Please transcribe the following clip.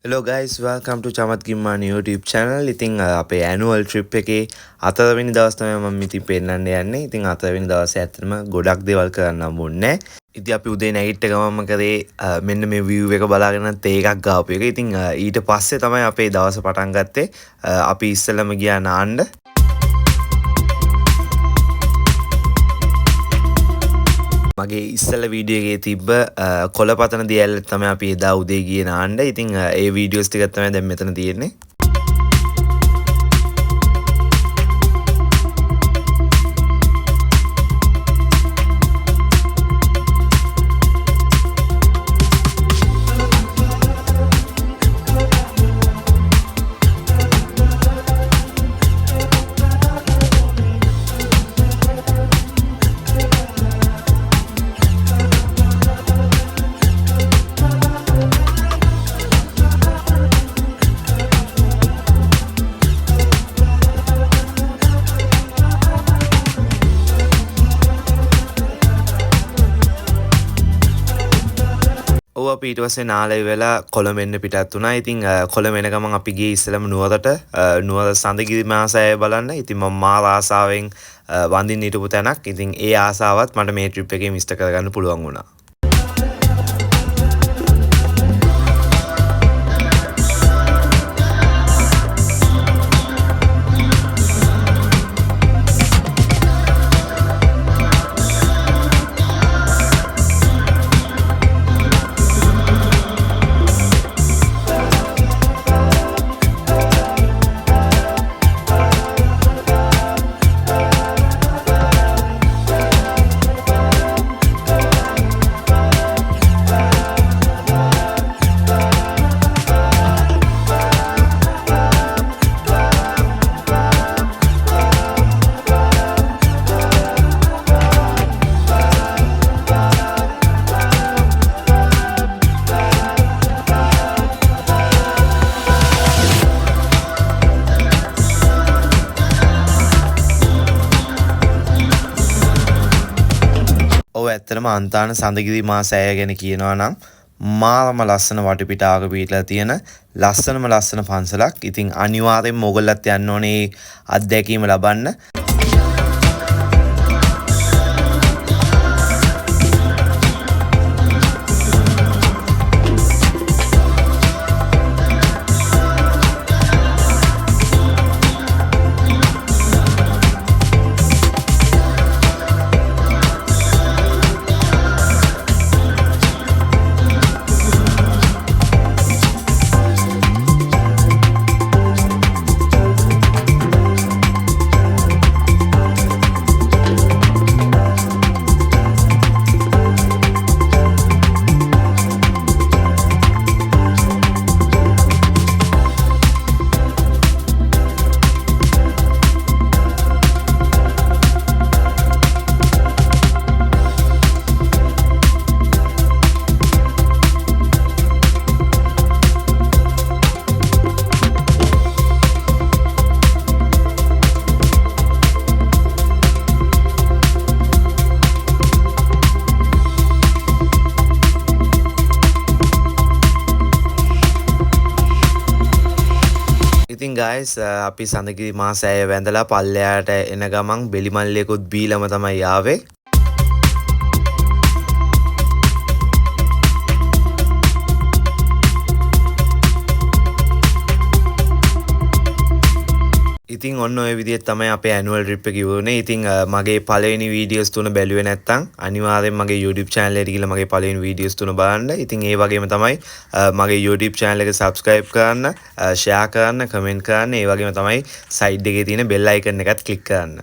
Hello guys, welcome to Chamath Gimman YouTube channel. ඉතින් අපේ annual trip එකේ 4 වෙනි දවස් තමයි මම ඉතින් පෙන්නන්න යන්නේ. ඉතින් 4 වෙනි දවසේ ඇත්තටම ගොඩක් දේවල් කරන්න හම්බුන්නේ. ඉතින් අපි උදේ නැගිට ගමන්ම කරේ මෙන්න මේ view එක බලාගෙන තේ එකක් ගාපු එක. ඉතින් ඊට පස්සේ තමයි අපේ දවස පටන් ගත්තේ. අපි ඉස්සෙල්ලම ගියා නාන්න. මගේ ඉස්සල වීඩියෝ එකේ තිබ්බ කොළපතන දියැල්ල තමයි අපි එදා උදේ ගියේ නාන්න. ඉතින් ඒ වීඩියෝස් ටිකක් තමයි දැන් මෙතන තියෙන්නේ. අපි ඊට පස්සේ නාලේ වෙලා කොළඹ එන්න පිටත් වුණා. ඉතින් කොළඹ එන ගමන් අපි ගියේ ඉස්සෙල්ලම නුවරට නුවර සඳගිරි මාසය බලන්න. ඉතින් මම මාර ආසාවෙන් වඳින්න හිටපු තැනක්. ඉතින් ඒ ආසාවත් මට මේ ට්‍රිප් එකේ මිස්ටර් කරගන්න පුළුවන් වුණා. ඇත්තටම අන්තාන සඳගිරි මාසය ගැන කියනවා නම් මාරම ලස්සන වටපිටාවක පිටලා තියෙන ලස්සනම ලස්සන පන්සලක්. ඉතින් අනිවාර්යෙන්ම ඔයගොල්ලත් යන්න ඕනේ අත්දැකීම ලබන්න. ඉතින් guys අපි සඳගිරි මාසය වැඳලා පල්ලෙහාට එන ගමන් බෙලිමල්ලියකුත් බීලම තමයි ආවේ. ඉතින් ඔන්න ඔය විදිහට තමයි අපේ annual trip එක ඉවරුනේ. ඉතින් මගේ පළවෙනි වීඩියෝස් තුන බැලුවේ නැත්නම් අනිවාර්යෙන් මගේ YouTube channel එකට ගිහලා මගේ පළවෙනි වීඩියෝස් තුන බලන්න. ඉතින් ඒ වගේම තමයි මගේ YouTube channel එක subscribe කරන්න, share කරන්න, comment කරන්න. ඒ වගේම තමයි side එකේ තියෙන bell icon එකත් click කරන්න.